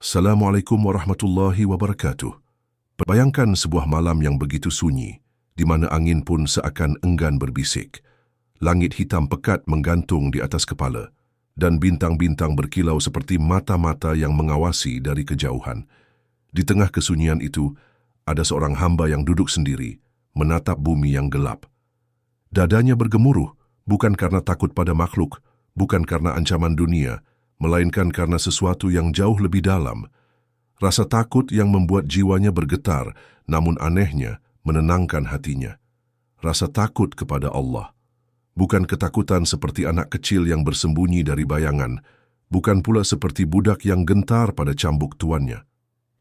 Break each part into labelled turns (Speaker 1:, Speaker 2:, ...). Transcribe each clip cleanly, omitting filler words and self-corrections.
Speaker 1: Assalamualaikum warahmatullahi wabarakatuh. Bayangkan sebuah malam yang begitu sunyi, di mana angin pun seakan enggan berbisik. Langit hitam pekat menggantung di atas kepala, dan bintang-bintang berkilau seperti mata-mata yang mengawasi dari kejauhan. Di tengah kesunyian itu, ada seorang hamba yang duduk sendiri, menatap bumi yang gelap. Dadanya bergemuruh, bukan karena takut pada makhluk, bukan karena ancaman dunia, melainkan karena sesuatu yang jauh lebih dalam. Rasa takut yang membuat jiwanya bergetar, namun anehnya menenangkan hatinya. Rasa takut kepada Allah. Bukan ketakutan seperti anak kecil yang bersembunyi dari bayangan, bukan pula seperti budak yang gentar pada cambuk tuannya.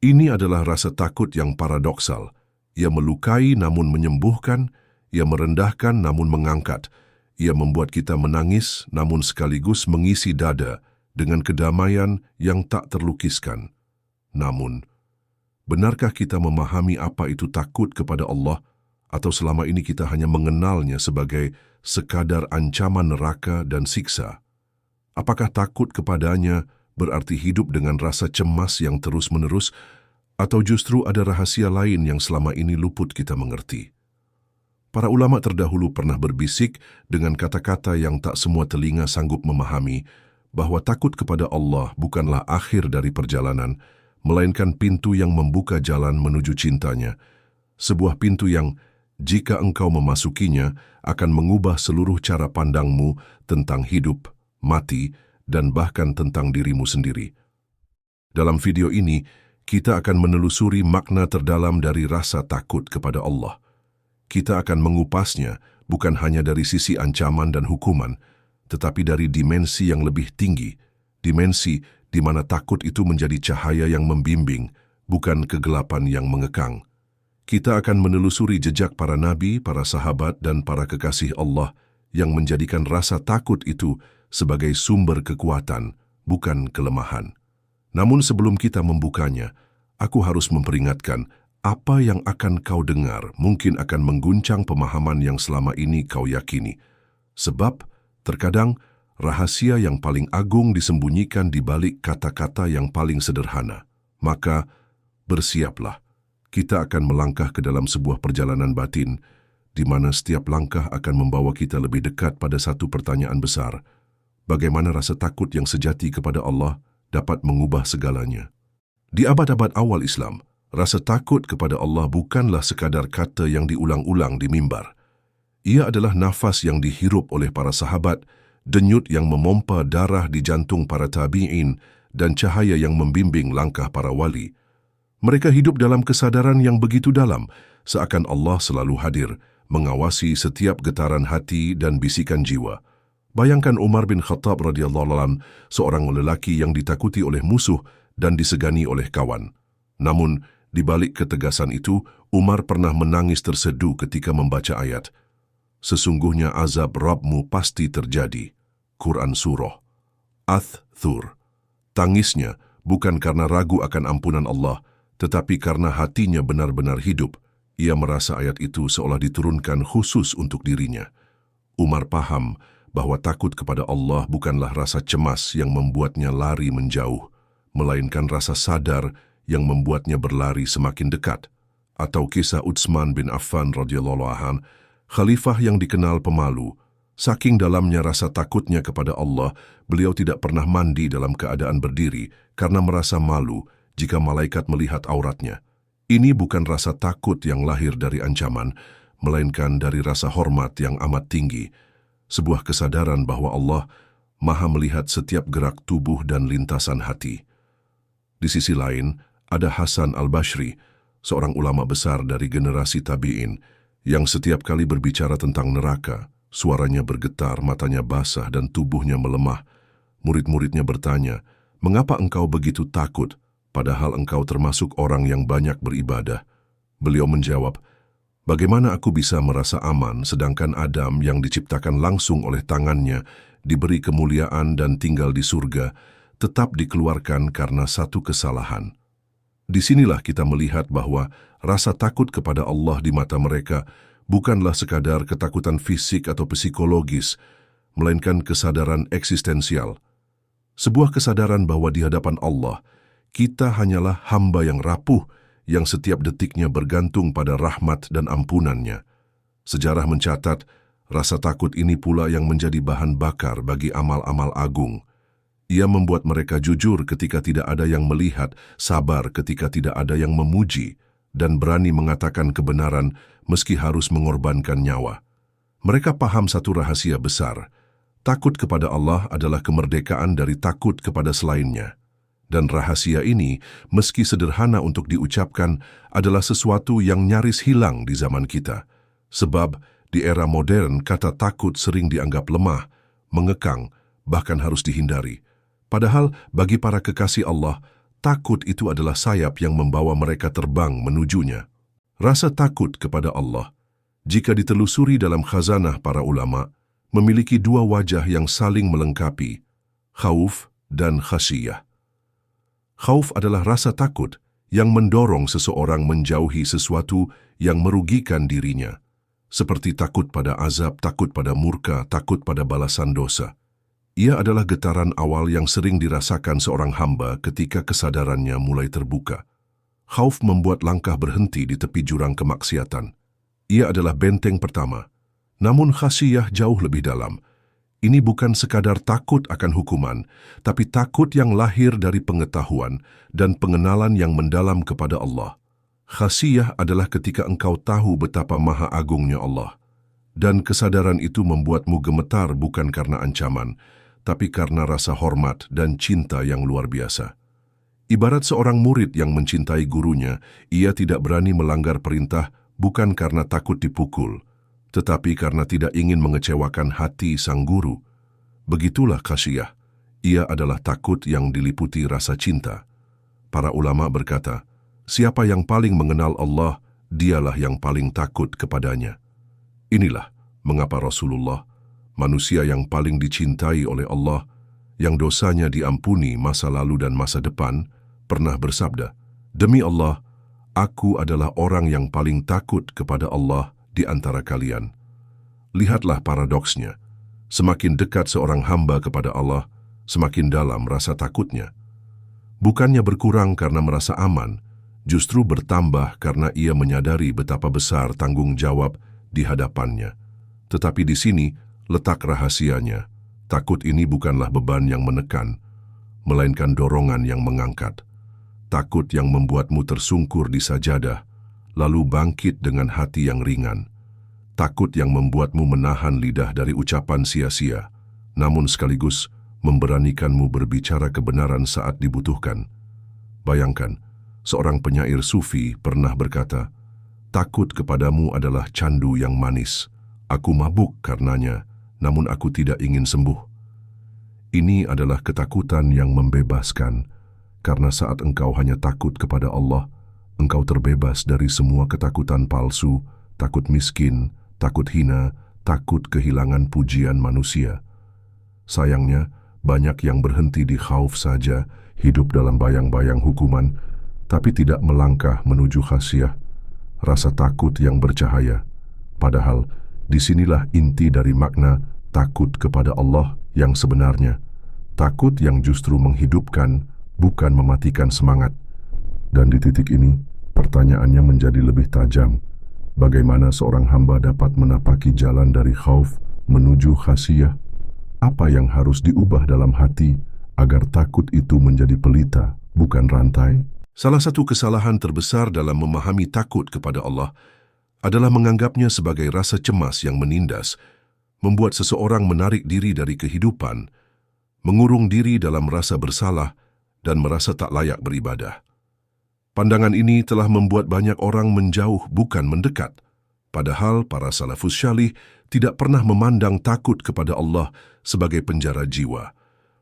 Speaker 1: Ini adalah rasa takut yang paradoksal. Ia melukai namun menyembuhkan, ia merendahkan namun mengangkat, ia membuat kita menangis namun sekaligus mengisi dada dengan kedamaian yang tak terlukiskan. Namun, benarkah kita memahami apa itu takut kepada Allah, atau selama ini kita hanya mengenalnya sebagai sekadar ancaman neraka dan siksa? Apakah takut kepadanya berarti hidup dengan rasa cemas yang terus-menerus, atau justru ada rahasia lain yang selama ini luput kita mengerti? Para ulama terdahulu pernah berbisik dengan kata-kata yang tak semua telinga sanggup memahami, bahwa takut kepada Allah bukanlah akhir dari perjalanan, melainkan pintu yang membuka jalan menuju cintanya. Sebuah pintu yang, jika engkau memasukinya, akan mengubah seluruh cara pandangmu tentang hidup, mati, dan bahkan tentang dirimu sendiri. Dalam video ini, kita akan menelusuri makna terdalam dari rasa takut kepada Allah. Kita akan mengupasnya bukan hanya dari sisi ancaman dan hukuman, tetapi dari dimensi yang lebih tinggi, dimensi di mana takut itu menjadi cahaya yang membimbing, bukan kegelapan yang mengekang. Kita akan menelusuri jejak para nabi, para sahabat, dan para kekasih Allah yang menjadikan rasa takut itu sebagai sumber kekuatan, bukan kelemahan. Namun sebelum kita membukanya, aku harus memperingatkan, apa yang akan kau dengar mungkin akan mengguncang pemahaman yang selama ini kau yakini. Sebab, terkadang, rahasia yang paling agung disembunyikan di balik kata-kata yang paling sederhana. Maka, bersiaplah. Kita akan melangkah ke dalam sebuah perjalanan batin, di mana setiap langkah akan membawa kita lebih dekat pada satu pertanyaan besar. Bagaimana rasa takut yang sejati kepada Allah dapat mengubah segalanya? Di abad-abad awal Islam, rasa takut kepada Allah bukanlah sekadar kata yang diulang-ulang di mimbar. Ia adalah nafas yang dihirup oleh para sahabat, denyut yang memompa darah di jantung para tabi'in, dan cahaya yang membimbing langkah para wali. Mereka hidup dalam kesadaran yang begitu dalam, seakan Allah selalu hadir, mengawasi setiap getaran hati dan bisikan jiwa. Bayangkan Umar bin Khattab radhiyallahu anhu, seorang lelaki yang ditakuti oleh musuh dan disegani oleh kawan. Namun, di balik ketegasan itu, Umar pernah menangis terseduh ketika membaca ayat, "Sesungguhnya azab Rabbmu pasti terjadi." Quran Surah Ath-Thur. Tangisnya bukan karena ragu akan ampunan Allah, tetapi karena hatinya benar-benar hidup. Ia merasa ayat itu seolah diturunkan khusus untuk dirinya. Umar paham bahwa takut kepada Allah bukanlah rasa cemas yang membuatnya lari menjauh, melainkan rasa sadar yang membuatnya berlari semakin dekat. Atau kisah Utsman bin Affan radhiyallahu anhu, khalifah yang dikenal pemalu. Saking dalamnya rasa takutnya kepada Allah, beliau tidak pernah mandi dalam keadaan berdiri karena merasa malu jika malaikat melihat auratnya. Ini bukan rasa takut yang lahir dari ancaman, melainkan dari rasa hormat yang amat tinggi. Sebuah kesadaran bahwa Allah Maha melihat setiap gerak tubuh dan lintasan hati. Di sisi lain, ada Hasan al-Bashri, seorang ulama besar dari generasi tabi'in, yang setiap kali berbicara tentang neraka, suaranya bergetar, matanya basah, dan tubuhnya melemah. Murid-muridnya bertanya, "Mengapa engkau begitu takut, padahal engkau termasuk orang yang banyak beribadah?" Beliau menjawab, "Bagaimana aku bisa merasa aman sedangkan Adam yang diciptakan langsung oleh tangannya, diberi kemuliaan dan tinggal di surga, tetap dikeluarkan karena satu kesalahan?" Disinilah kita melihat bahwa rasa takut kepada Allah di mata mereka bukanlah sekadar ketakutan fisik atau psikologis, melainkan kesadaran eksistensial. Sebuah kesadaran bahwa di hadapan Allah, Kita hanyalah hamba yang rapuh, yang setiap detiknya bergantung pada rahmat dan ampunannya. Sejarah mencatat, rasa takut ini pula yang menjadi bahan bakar bagi amal-amal agung. Ia membuat mereka jujur ketika tidak ada yang melihat, sabar ketika tidak ada yang memuji, dan berani mengatakan kebenaran meski harus mengorbankan nyawa. Mereka paham satu rahasia besar. Takut kepada Allah adalah kemerdekaan dari takut kepada selainnya. Dan rahasia ini, meski sederhana untuk diucapkan, adalah sesuatu yang nyaris hilang di zaman kita. Sebab, di era modern, kata takut sering dianggap lemah, mengekang, bahkan harus dihindari. Padahal, bagi para kekasih Allah, takut itu adalah sayap yang membawa mereka terbang menujunya. Rasa takut kepada Allah, jika ditelusuri dalam khazanah para ulama, memiliki dua wajah yang saling melengkapi, khauf dan khasyiyah. Khauf adalah rasa takut yang mendorong seseorang menjauhi sesuatu yang merugikan dirinya, seperti takut pada azab, takut pada murka, takut pada balasan dosa. Ia adalah getaran awal yang sering dirasakan seorang hamba ketika kesadarannya mulai terbuka. Khauf membuat langkah berhenti di tepi jurang kemaksiatan. Ia adalah benteng pertama. Namun khasyiyah jauh lebih dalam. Ini bukan sekadar takut akan hukuman, tapi takut yang lahir dari pengetahuan dan pengenalan yang mendalam kepada Allah. Khasyiyah adalah ketika engkau tahu betapa maha agungnya Allah. Dan kesadaran itu membuatmu gemetar bukan karena ancaman, tapi karena rasa hormat dan cinta yang luar biasa. Ibarat seorang murid yang mencintai gurunya, ia tidak berani melanggar perintah bukan karena takut dipukul, tetapi karena tidak ingin mengecewakan hati sang guru. Begitulah khasyiyah. Ia adalah takut yang diliputi rasa cinta. Para ulama berkata, siapa yang paling mengenal Allah, dialah yang paling takut kepadanya. Inilah mengapa Rasulullah, manusia yang paling dicintai oleh Allah, yang dosanya diampuni masa lalu dan masa depan, pernah bersabda, "Demi Allah, aku adalah orang yang paling takut kepada Allah di antara kalian." Lihatlah paradoksnya. Semakin dekat seorang hamba kepada Allah, semakin dalam rasa takutnya. Bukannya berkurang karena merasa aman, justru bertambah karena ia menyadari betapa besar tanggung jawab di hadapannya. Tetapi di sini letak rahasianya. Takut ini bukanlah beban yang menekan, melainkan dorongan yang mengangkat. Takut yang membuatmu tersungkur di sajadah, lalu bangkit dengan hati yang ringan. Takut yang membuatmu menahan lidah dari ucapan sia-sia, namun sekaligus memberanikanmu berbicara kebenaran saat dibutuhkan. Bayangkan, seorang penyair sufi pernah berkata, "Takut kepadamu adalah candu yang manis. Aku mabuk karenanya, namun aku tidak ingin sembuh." Ini adalah ketakutan yang membebaskan, karena saat engkau hanya takut kepada Allah, engkau terbebas dari semua ketakutan palsu, takut miskin, takut hina, takut kehilangan pujian manusia. Sayangnya, banyak yang berhenti di khauf saja, hidup dalam bayang-bayang hukuman, tapi tidak melangkah menuju khasyiyah, rasa takut yang bercahaya. Padahal, disinilah inti dari makna takut kepada Allah yang sebenarnya. Takut yang justru menghidupkan, bukan mematikan semangat. Dan di titik ini, pertanyaannya menjadi lebih tajam. Bagaimana seorang hamba dapat menapaki jalan dari khauf menuju khasyiyah? Apa yang harus diubah dalam hati agar takut itu menjadi pelita, bukan rantai? Salah satu kesalahan terbesar dalam memahami takut kepada Allah adalah menganggapnya sebagai rasa cemas yang menindas, membuat seseorang menarik diri dari kehidupan, mengurung diri dalam rasa bersalah, dan merasa tak layak beribadah. Pandangan ini telah membuat banyak orang menjauh bukan mendekat. Padahal para salafus syalih tidak pernah memandang takut kepada Allah sebagai penjara jiwa.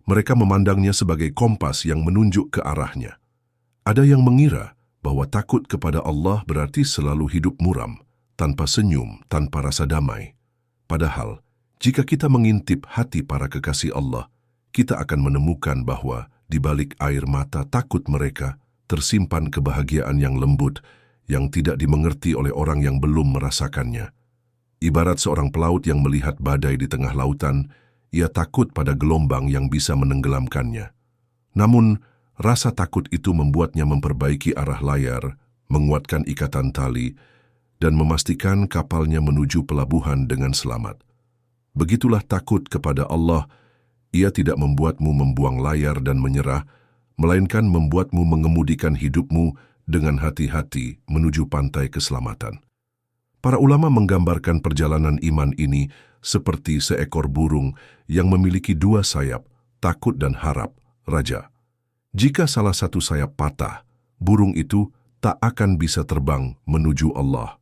Speaker 1: Mereka memandangnya sebagai kompas yang menunjuk ke arahnya. Ada yang mengira bahwa takut kepada Allah berarti selalu hidup muram, tanpa senyum, tanpa rasa damai. Padahal, jika kita mengintip hati para kekasih Allah, kita akan menemukan bahwa di balik air mata takut mereka, tersimpan kebahagiaan yang lembut, yang tidak dimengerti oleh orang yang belum merasakannya. Ibarat seorang pelaut yang melihat badai di tengah lautan, ia takut pada gelombang yang bisa menenggelamkannya. Namun, Rasa takut itu membuatnya memperbaiki arah layar, menguatkan ikatan tali, dan memastikan kapalnya menuju pelabuhan dengan selamat. Begitulah takut kepada Allah. Ia tidak membuatmu membuang layar dan menyerah, melainkan membuatmu mengemudikan hidupmu dengan hati-hati menuju pantai keselamatan. Para ulama menggambarkan perjalanan iman ini seperti seekor burung yang memiliki dua sayap, takut dan harap, raja. Jika salah satu sayap patah, burung itu tak akan bisa terbang menuju Allah.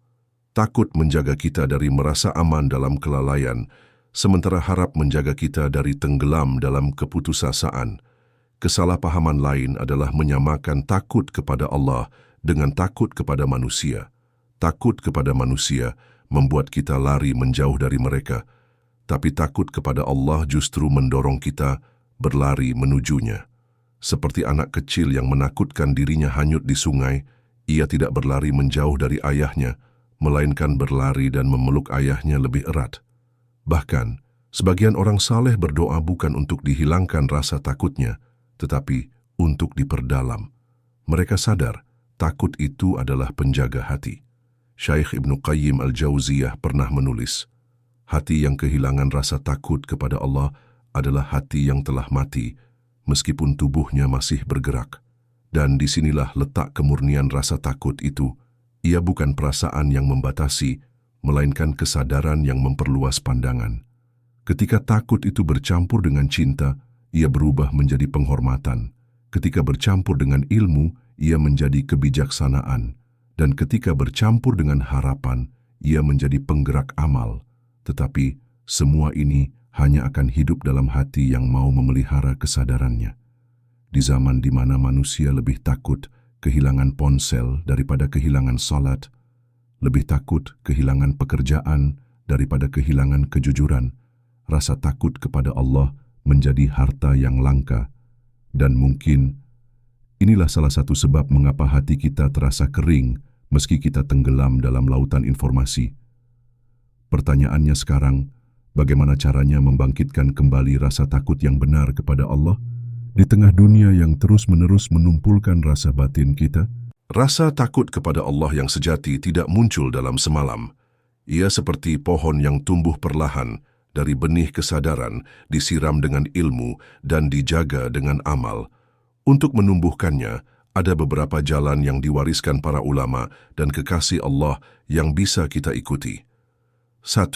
Speaker 1: Takut menjaga kita dari merasa aman dalam kelalaian, sementara harap menjaga kita dari tenggelam dalam keputusasaan. Kesalahpahaman lain adalah menyamakan takut kepada Allah dengan takut kepada manusia. Takut kepada manusia membuat kita lari menjauh dari mereka, tapi takut kepada Allah justru mendorong kita berlari menujunya. Seperti anak kecil yang menakutkan dirinya hanyut di sungai, ia tidak berlari menjauh dari ayahnya, melainkan berlari dan memeluk ayahnya lebih erat. Bahkan, sebagian orang saleh berdoa bukan untuk dihilangkan rasa takutnya, tetapi untuk diperdalam. Mereka sadar, takut itu adalah penjaga hati. Syekh Ibnu Qayyim Al-Jauziyah pernah menulis, hati yang kehilangan rasa takut kepada Allah adalah hati yang telah mati, meskipun tubuhnya masih bergerak. Dan disinilah letak kemurnian rasa takut itu. Ia bukan perasaan yang membatasi, melainkan kesadaran yang memperluas pandangan. Ketika takut itu bercampur dengan cinta, ia berubah menjadi penghormatan. Ketika bercampur dengan ilmu, ia menjadi kebijaksanaan. Dan ketika bercampur dengan harapan, ia menjadi penggerak amal. Tetapi semua ini hanya akan hidup dalam hati yang mau memelihara kesadarannya. Di zaman di mana manusia lebih takut kehilangan ponsel daripada kehilangan salat, lebih takut kehilangan pekerjaan daripada kehilangan kejujuran, rasa takut kepada Allah menjadi harta yang langka. Dan mungkin inilah salah satu sebab mengapa hati kita terasa kering meski kita tenggelam dalam lautan informasi. Pertanyaannya sekarang, bagaimana caranya membangkitkan kembali rasa takut yang benar kepada Allah di tengah dunia yang terus-menerus menumpulkan rasa batin kita? Rasa takut kepada Allah yang sejati tidak muncul dalam semalam. Ia seperti pohon yang tumbuh perlahan dari benih kesadaran, disiram dengan ilmu dan dijaga dengan amal. Untuk menumbuhkannya, ada beberapa jalan yang diwariskan para ulama dan kekasih Allah yang bisa kita ikuti. 1.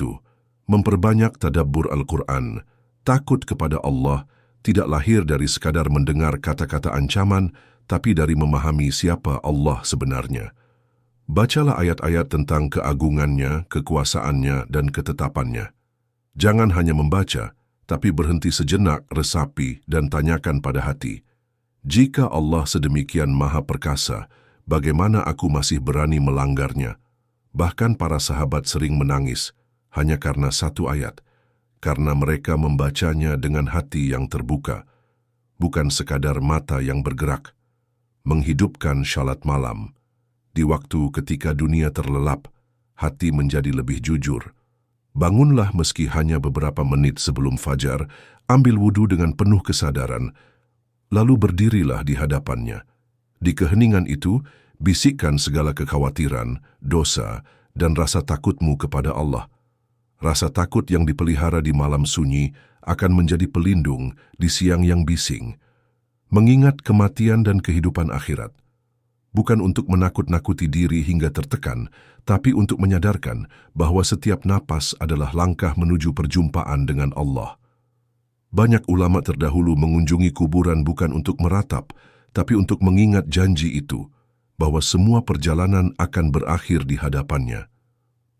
Speaker 1: Memperbanyak tadabbur Al-Quran. Takut kepada Allah tidak lahir dari sekadar mendengar kata-kata ancaman, tapi dari memahami siapa Allah sebenarnya. Bacalah ayat-ayat tentang keagungannya, kekuasaannya, dan ketetapannya. Jangan hanya membaca, tapi berhenti sejenak, resapi, dan tanyakan pada hati. Jika Allah sedemikian maha perkasa, bagaimana aku masih berani melanggarnya? Bahkan para sahabat sering menangis, hanya karena satu ayat, karena mereka membacanya dengan hati yang terbuka, bukan sekadar mata yang bergerak. Menghidupkan syalat malam. Di waktu ketika dunia terlelap, hati menjadi lebih jujur. Bangunlah meski hanya beberapa menit sebelum fajar, ambil wudu dengan penuh kesadaran, lalu berdirilah di hadapannya. Di keheningan itu, bisikkan segala kekhawatiran, dosa, dan rasa takutmu kepada Allah. Rasa takut yang dipelihara di malam sunyi akan menjadi pelindung di siang yang bising. Mengingat kematian dan kehidupan akhirat. Bukan untuk menakut-nakuti diri hingga tertekan, tapi untuk menyadarkan bahwa setiap napas adalah langkah menuju perjumpaan dengan Allah. Banyak ulama terdahulu mengunjungi kuburan bukan untuk meratap, tapi untuk mengingat janji itu, bahwa semua perjalanan akan berakhir di hadapannya.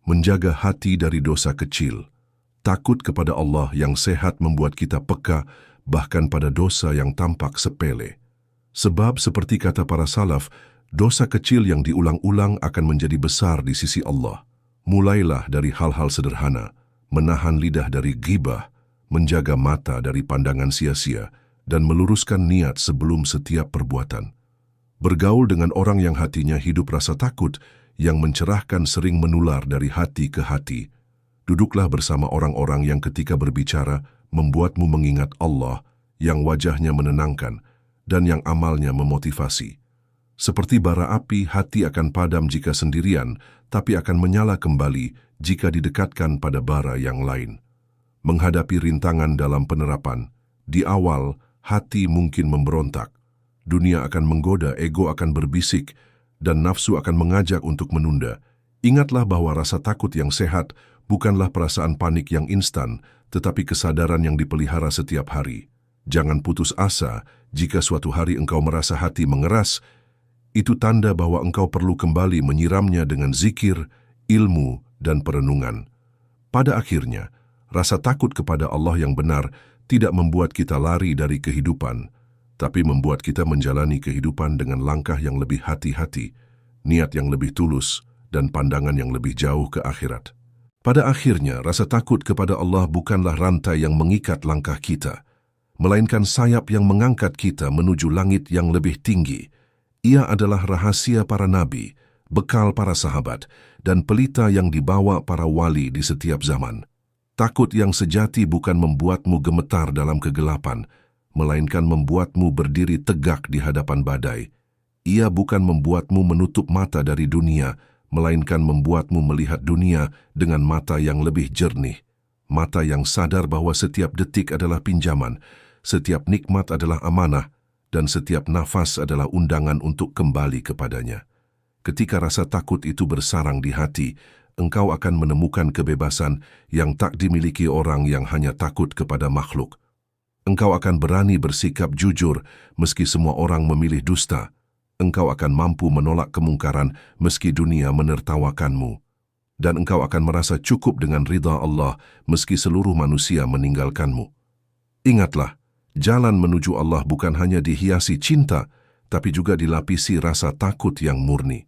Speaker 1: Menjaga hati dari dosa kecil, takut kepada Allah yang sehat membuat kita peka bahkan pada dosa yang tampak sepele. Sebab seperti kata para salaf, dosa kecil yang diulang-ulang akan menjadi besar di sisi Allah. Mulailah dari hal-hal sederhana, menahan lidah dari ghibah, menjaga mata dari pandangan sia-sia, dan meluruskan niat sebelum setiap perbuatan. Bergaul dengan orang yang hatinya hidup rasa takut, yang mencerahkan sering menular dari hati ke hati. Duduklah bersama orang-orang yang ketika berbicara membuatmu mengingat Allah, yang wajahnya menenangkan, dan yang amalnya memotivasi. Seperti bara api, hati akan padam jika sendirian, tapi akan menyala kembali jika didekatkan pada bara yang lain. Menghadapi rintangan dalam penerapan, di awal hati mungkin memberontak. Dunia akan menggoda, ego akan berbisik, dan nafsu akan mengajak untuk menunda. Ingatlah bahwa rasa takut yang sehat bukanlah perasaan panik yang instan, tetapi kesadaran yang dipelihara setiap hari. Jangan putus asa jika suatu hari engkau merasa hati mengeras. Itu tanda bahwa engkau perlu kembali menyiramnya dengan zikir, ilmu, dan perenungan. Pada akhirnya, rasa takut kepada Allah yang benar tidak membuat kita lari dari kehidupan, tapi membuat kita menjalani kehidupan dengan langkah yang lebih hati-hati, niat yang lebih tulus, dan pandangan yang lebih jauh ke akhirat. Pada akhirnya, rasa takut kepada Allah bukanlah rantai yang mengikat langkah kita, melainkan sayap yang mengangkat kita menuju langit yang lebih tinggi. Ia adalah rahasia para nabi, bekal para sahabat, dan pelita yang dibawa para wali di setiap zaman. Takut yang sejati bukan membuatmu gemetar dalam kegelapan, melainkan membuatmu berdiri tegak di hadapan badai. Ia bukan membuatmu menutup mata dari dunia, melainkan membuatmu melihat dunia dengan mata yang lebih jernih. Mata yang sadar bahwa setiap detik adalah pinjaman, setiap nikmat adalah amanah, dan setiap nafas adalah undangan untuk kembali kepadanya. Ketika rasa takut itu bersarang di hati, engkau akan menemukan kebebasan yang tak dimiliki orang yang hanya takut kepada makhluk. Engkau akan berani bersikap jujur meski semua orang memilih dusta. Engkau akan mampu menolak kemungkaran meski dunia menertawakanmu. Dan engkau akan merasa cukup dengan ridha Allah meski seluruh manusia meninggalkanmu. Ingatlah, jalan menuju Allah bukan hanya dihiasi cinta, tapi juga dilapisi rasa takut yang murni.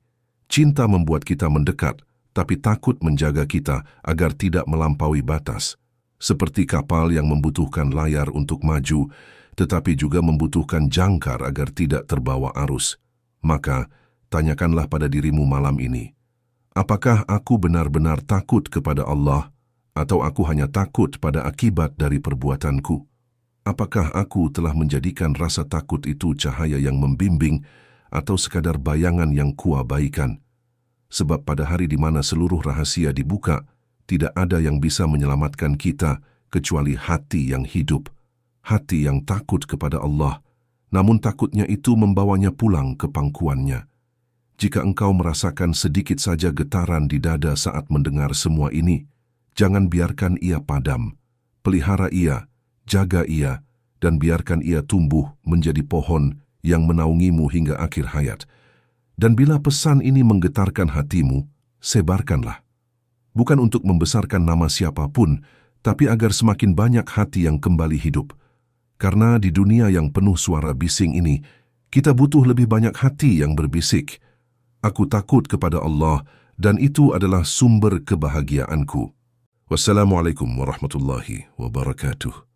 Speaker 1: Cinta membuat kita mendekat, tapi takut menjaga kita agar tidak melampaui batas. Seperti kapal yang membutuhkan layar untuk maju, tetapi juga membutuhkan jangkar agar tidak terbawa arus. Maka, tanyakanlah pada dirimu malam ini, apakah aku benar-benar takut kepada Allah, atau aku hanya takut pada akibat dari perbuatanku? Apakah aku telah menjadikan rasa takut itu cahaya yang membimbing, atau sekadar bayangan yang kuabaikan? Sebab pada hari di mana seluruh rahasia dibuka, tidak ada yang bisa menyelamatkan kita kecuali hati yang hidup, hati yang takut kepada Allah, namun takutnya itu membawanya pulang ke pangkuannya. Jika engkau merasakan sedikit saja getaran di dada saat mendengar semua ini, jangan biarkan ia padam. Pelihara ia, jaga ia, dan biarkan ia tumbuh menjadi pohon yang menaungimu hingga akhir hayat. Dan bila pesan ini menggetarkan hatimu, sebarkanlah. Bukan untuk membesarkan nama siapapun, tapi agar semakin banyak hati yang kembali hidup. Karena di dunia yang penuh suara bising ini, kita butuh lebih banyak hati yang berbisik. Aku takut kepada Allah, dan itu adalah sumber kebahagiaanku. Wassalamualaikum warahmatullahi wabarakatuh.